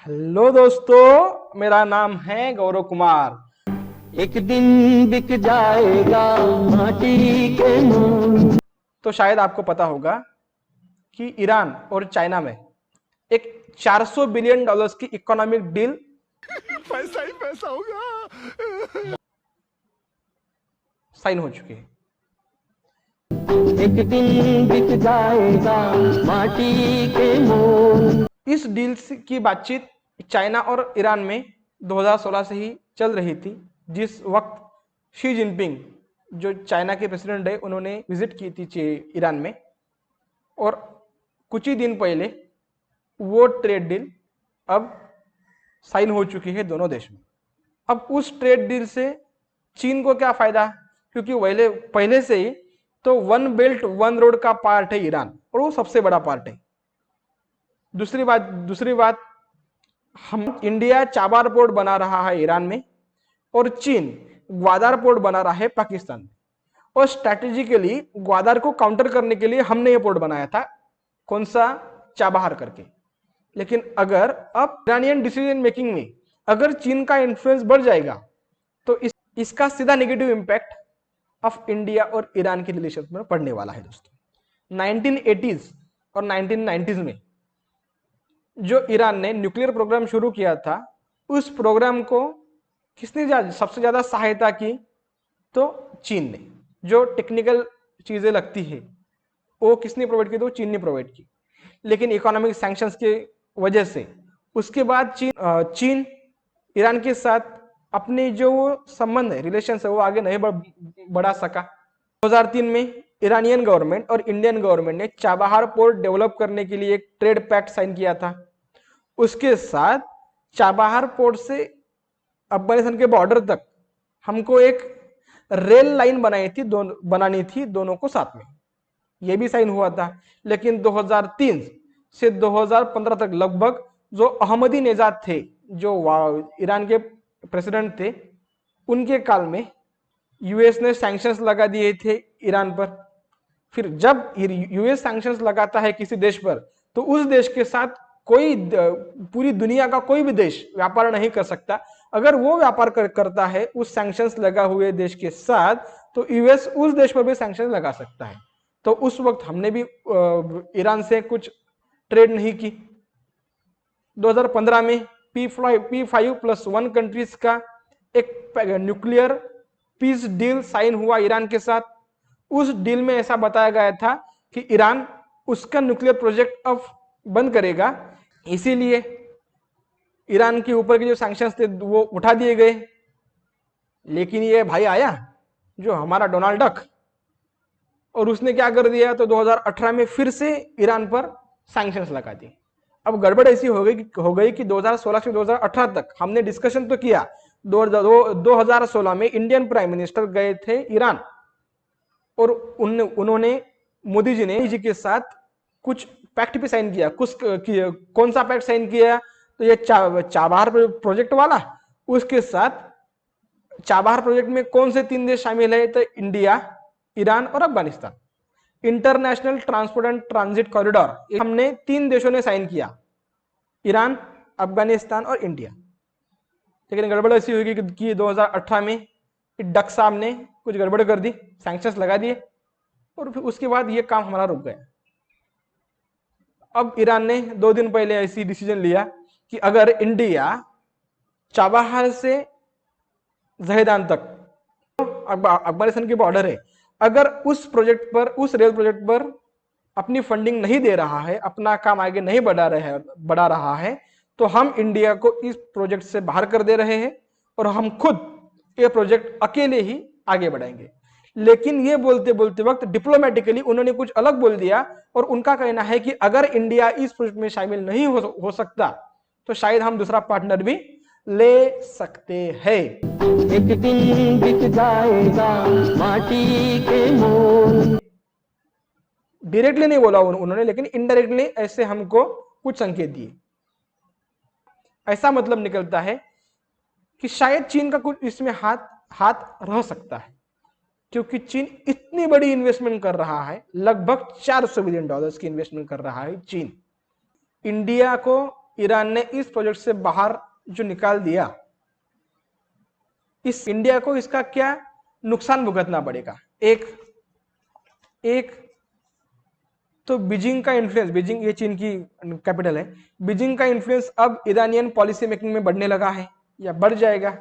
Hello दोस्तों, मेरा नाम है गौरव कुमार। एक दिन बिक जाएगा माटी के मोल। तो शायद आपको पता होगा कि ईरान और चाइना में एक 400 बिलियन डॉलर्स की इकोनॉमिक डील पैसा ही पैसा होगा। साइन हो चुकी है। एक दिन बिक जाएगा माटी के मोल। इस डील की बातचीत चाइना और ईरान में 2016 से ही चल रही थी, जिस वक्त शी जिनपिंग जो चाइना के प्रेसिडेंट है उन्होंने विजिट की थी ईरान में, और कुछ ही दिन पहले वो ट्रेड डील अब साइन हो चुकी है दोनों देश में। अब उस ट्रेड डील से चीन को क्या फायदा, क्योंकि पहले से ही तो वन बेल्ट वन रोड का पार्ट है ईरान, और वो सबसे बड़ा पार्ट है। दूसरी बात, हम इंडिया चाबार पोर्ट बना रहा है ईरान में, और चीन ग्वादार पोर्ट बना रहा है पाकिस्तान में। और स्ट्रैटेजिकली ग्वादार को काउंटर करने के लिए हमने ये पोर्ट बनाया था, कौन सा, चाबहार करके। लेकिन अगर अब ईरानियन डिसीजन मेकिंग में अगर चीन का इन्फ्लुएंस बढ़ जाएगा तो इसका सीधा नेगेटिव इंपैक्ट ऑफ इंडिया और ईरान के रिलेशन में पड़ने वाला है। दोस्तों, 1980s और 1990s में जो ईरान ने न्यूक्लियर प्रोग्राम शुरू किया था, उस प्रोग्राम को किसने सबसे ज्यादा सहायता की, तो चीन ने। जो टेक्निकल चीजें लगती है वो किसने प्रोवाइड की, तो चीन ने प्रोवाइड की। लेकिन इकोनॉमिक सैंक्शंस के वजह से उसके बाद चीन ईरान के साथ अपने जो संबंध है, रिलेशन है, वो आगे नहीं बढ़ा सका। 2003 में ईरानियन गवर्नमेंट और इंडियन गवर्नमेंट ने चाबहार पोर्ट डेवलप करने के लिए एक ट्रेड पैक्ट साइन किया था। उसके साथ चाबहार पोर्ट से अफगानिस्तान के बॉर्डर तक हमको एक रेल लाइन बनानी थी दोनों को साथ में, यह भी साइन हुआ था। लेकिन 2003 से 2015 तक लगभग जो अहमदी नेजाद थे, जो ईरान के प्रेसिडेंट थे, उनके काल में यूएस ने सैंक्शंस लगा दिए थे ईरान पर। फिर जब यूएस सैंक्शंस लगाता है किसी देश पर, तो उस देश के साथ कोई पूरी दुनिया का कोई भी देश व्यापार नहीं कर सकता। अगर वो व्यापार करता है उस सैंक्शंस लगा हुए देश के साथ, तो यूएस उस देश पर भी सैंक्शन लगा सकता है। तो उस वक्त हमने भी ईरान से कुछ ट्रेड नहीं की। 2015 में P5+1 कंट्रीज का एक न्यूक्लियर पीस डील साइन हुआ ईरान के साथ। उस डील में ऐसा बताया गया था कि ईरान उसका न्यूक्लियर प्रोजेक्ट अब बंद करेगा, इसीलिए ईरान के ऊपर के जो सैंक्शंस थे वो उठा दिए गए। लेकिन ये भाई आया जो हमारा डोनाल्ड डक, और उसने क्या कर दिया, तो 2018 में फिर से ईरान पर सैंक्शंस लगा दिए। अब गड़बड़ ऐसी हो गई कि 2016 से 2018 तक हमने डिस्कशन तो किया। 2016 में इंडियन प्राइम मिनिस्टर गए थे ईरान, और उन्होंने मोदी जी के साथ कुछ पैक्ट पे साइन किया। कौन सा पैक्ट साइन किया, तो ये चाबहार प्रोजेक्ट वाला। उसके साथ चाबहार प्रोजेक्ट में कौन से 3 देश शामिल है, तो इंडिया, ईरान और Afghanistan. International transport and transit corridor हमने 3 देशों ने साइन किया, ईरान, अफगानिस्तान और इंडिया। लेकिन गड़बड़ ऐसी हुई कि 2018 में डक साहब ने कुछ गड़बड़ कर दी, सैंक्शंस लगा दिए, और फिर उसके बाद ये काम हमारा रुक गया। अब ईरान ने 2 दिन पहले ऐसी डिसीजन लिया कि अगर इंडिया चाबहार से जहेदान तक अफगानिस्तान के बॉर्डर है, अगर उस रेल प्रोजेक्ट पर अपनी फंडिंग नहीं दे रहा है, अपना काम आगे नहीं बढ़ा रहा है, तो हम इंडिया को इस प्रोजेक्ट से बाहर कर दे रहे हैं, और हम खुद ये प्रोजेक्ट अकेले ही आगे बढ़ाएंगे। लेकिन ये बोलते बोलते वक्त डिप्लोमेटिकली उन्होंने कुछ अलग बोल दिया, और उनका कहना है कि अगर इंडिया इस प्रोजेक्ट में शामिल नहीं हो सकता, तो शायद हम दूसरा पार्टनर भी ले सकते हैं। एक दिन बिक जाएगा माटी के मोल। डायरेक्टली नहीं बोला उन्होंने, लेकिन इनडायरेक्टली ऐसे हमको कुछ संकेत दिए। ऐसा मतलब निकलता है कि शायद चीन का कुछ इसमें हाथ रह सकता है, क्योंकि चीन इतनी बड़ी इन्वेस्टमेंट कर रहा है, लगभग 400 बिलियन डॉलर्स की इन्वेस्टमेंट कर रहा है चीन। इंडिया को ईरान ने इस प्रोजेक्ट से बाहर जो निकाल दिया, इस इंडिया को इसका क्या नुकसान भुगतना पड़ेगा? एक तो बीजिंग का इन्फ्लुएंस, बीजिंग ये चीन की कैपिटल है, बीजिंग का इन्फ्लुएंस अब ईरानियन पॉलिसी मेकिंग में बढ़ने लगा है या बढ़ जाएगा।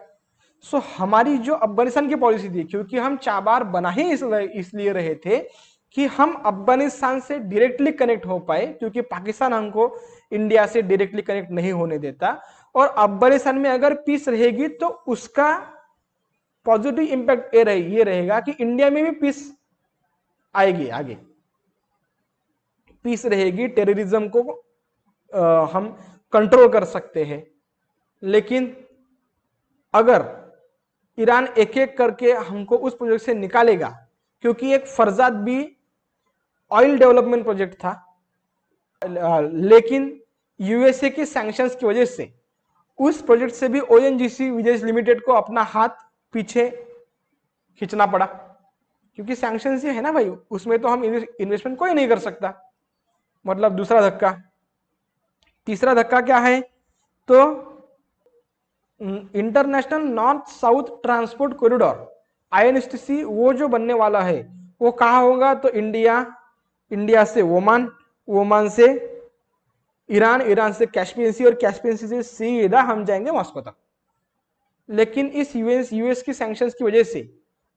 सो हमारी जो अफगानिस्तान की पॉलिसी थी, क्योंकि हम चाबार बना ही इसलिए रहे थे कि हम अफगानिस्तान से डायरेक्टली कनेक्ट हो पाए, क्योंकि पाकिस्तान हमको इंडिया से डायरेक्टली कनेक्ट नहीं होने देता, और अफगानिस्तान में अगर पीस रहेगी तो उसका पॉजिटिव इंपैक्ट ये रहेगा कि इंडिया में भी पीस आएगी, आगे पीस रहेगी, टेररिज्म को हम कंट्रोल कर सकते हैं। लेकिन अगर ईरान एक एक करके हमको उस प्रोजेक्ट से निकालेगा, क्योंकि एक फरजाद भी ऑयल डेवलपमेंट प्रोजेक्ट था, लेकिन यूएसए के सैंक्शंस की वजह से उस प्रोजेक्ट से भी ओएनजीसी विदेश लिमिटेड को अपना हाथ पीछे खींचना पड़ा, क्योंकि सैंक्शंस ये है ना भाई, उसमें तो हम इन्वेस्टमेंट कोई नहीं कर सकता। मतलब दूसरा धक्का। तीसरा धक्का क्या है? तो international north south transport corridor INSTC वो जो बनने वाला है वो कहाँ होगा? तो इंडिया से ओमान, ओमान से ईरान, ईरान से कैस्पियन सी, और कैस्पियन सी से सीधा हम जाएंगे मॉस्को तक। लेकिन इस यूएस की सैंक्शंस की वजह से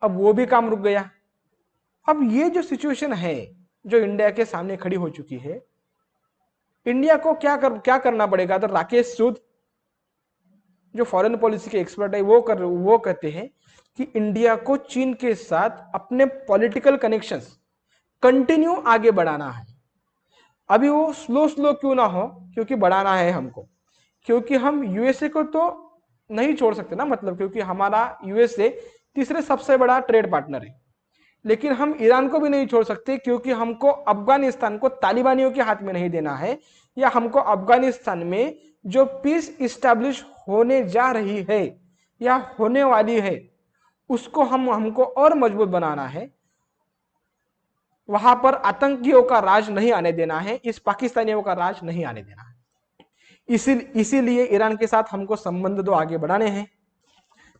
अब वो भी काम रुक गया। अब ये जो सिचुएशन है जो इंडिया के सामने खड़ी हो चुकी है, इंडिया को क्या करना पड़ेगा? तो राकेश सूद जो फॉरेन पॉलिसी के एक्सपर्ट है वो कहते हैं कि इंडिया को चीन के साथ अपने पॉलिटिकल कनेक्शंस कंटिन्यू आगे बढ़ाना है। अभी वो स्लो क्यों ना हो, क्योंकि बढ़ाना है हमको, क्योंकि हम यूएसए को तो नहीं छोड़ सकते ना, मतलब क्योंकि हमारा यूएसए तीसरे सबसे बड़ा ट्रेड पार्टनर है। लेकिन हम ईरान को भी नहीं छोड़ सकते, क्योंकि हमको अफगानिस्तान को तालिबानियों के हाथ में नहीं देना है, या हमको अफगानिस्तान में जो पीस इस्टेब्लिश होने जा रही है या होने वाली है उसको हमको और मजबूत बनाना है। वहां पर आतंकियों का राज नहीं आने देना है, इस पाकिस्तानियों का राज नहीं आने देना है। इसीलिए ईरान के साथ हमको संबंध तो आगे बढ़ाने हैं।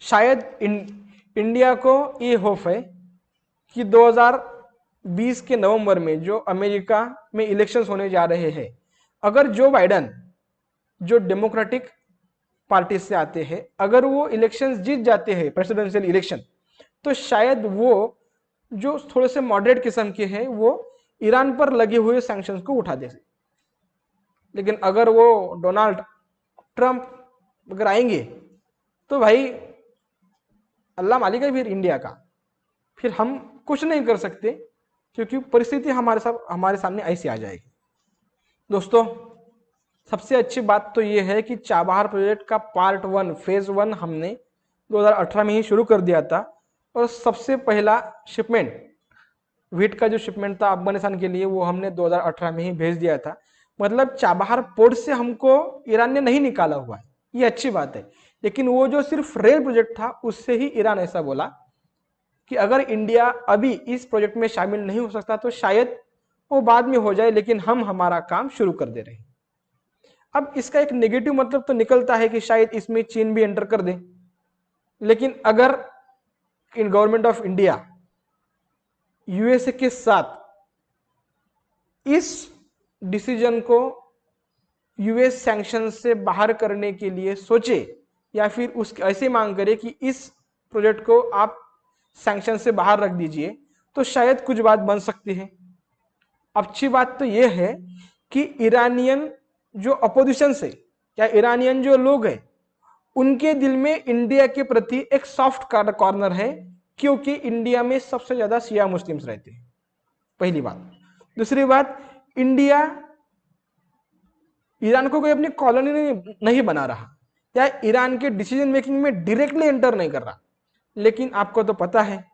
शायद इंडिया को ये होप है कि 2020 के नवंबर में जो अमेरिका में इलेक्शंस होने जा रहे हैं, अगर जो बाइडन जो डेमोक्रेटिक पार्टी से आते हैं, अगर वो इलेक्शंस जीत जाते हैं, प्रेसिडेंशियल इलेक्शन, तो शायद वो जो थोड़े से मॉडरेट किस्म के हैं वो ईरान पर लगे हुए सैंक्शंस को उठा दे। लेकिन अगर वो डोनाल्ड ट्रंप अगर आएंगे तो भाई अल्लाह मालिक है फिर इंडिया का, फिर हम कुछ नहीं कर सकते, क्योंकि परिस्थिति हमारे सामने ऐसी आ जाएगी। दोस्तों, सबसे अच्छी बात तो ये है कि चाबहार प्रोजेक्ट का पार्ट 1 फेज 1 हमने 2018 में ही शुरू कर दिया था, और सबसे पहला शिपमेंट व्हीट का जो शिपमेंट था अफगानिस्तान के लिए वो हमने 2018 में ही भेज दिया था। मतलब चाबहार पोर्ट से हमको ईरान ने नहीं निकाला हुआ है, ये अच्छी बात है। लेकिन वो जो सिर्फ रेल प्रोजेक्ट था उससे ही ईरान ऐसा बोला कि अगर इंडिया अभी इस प्रोजेक्ट में शामिल नहीं हो सकता तो शायद वो बाद में हो जाए, लेकिन हम हमारा काम शुरू कर दे रहे हैं। अब इसका एक नेगेटिव मतलब तो निकलता है कि शायद इसमें चीन भी एंटर कर दे, लेकिन अगर in government of India USA के साथ इस डिसीजन को यूएस सैंक्शन से बाहर करने के लिए सोचे, या फिर उसकी ऐसे मांग करे कि इस प्रोजेक्ट को आप सैंक्शन से बाहर रख दीजिए, तो शायद कुछ बात बन सकती है। अच्छी बात तो यह है कि ईरानियन जो अपोजिशन से या ईरानियन जो लोग हैं उनके दिल में इंडिया के प्रति एक सॉफ्ट कॉर्नर है, क्योंकि इंडिया में सबसे ज्यादा शिया मुस्लिम्स रहते हैं, पहली बात। दूसरी बात, इंडिया ईरान को कोई अपनी कॉलोनी नहीं बना रहा या ईरान के डिसीजन मेकिंग में डायरेक्टली एंटर नहीं कर रहा। लेकिन आपको तो पता है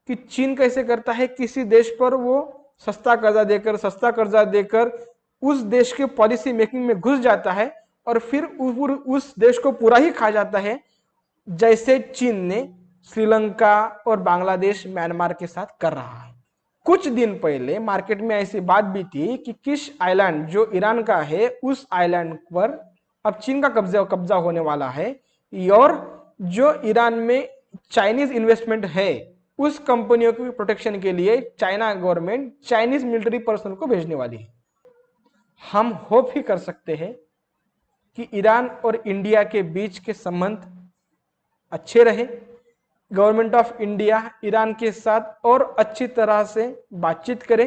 कि चीन कैसे करता है, किसी देश पर वो सस्ता कर्जा देकर उस देश के पॉलिसी मेकिंग में घुस जाता है और फिर उस देश को पूरा ही खा जाता है, जैसे चीन ने श्रीलंका और बांग्लादेश, म्यांमार के साथ कर रहा है। कुछ दिन पहले मार्केट में ऐसी बात भी थी कि किश आइलैंड जो ईरान का है, उस आइलैंड पर अब चीन का कब्जा होने वाला है, और जो ईरान में चाइनीज इन्वेस्टमेंट है उस कंपनियों की प्रोटेक्शन के लिए China government Chinese military person को भेजने वाली है। हम होप ही कर सकते हैं कि ईरान और इंडिया के बीच के संबंध अच्छे रहे, गवर्नमेंट ऑफ इंडिया ईरान के साथ और अच्छी तरह से बातचीत करे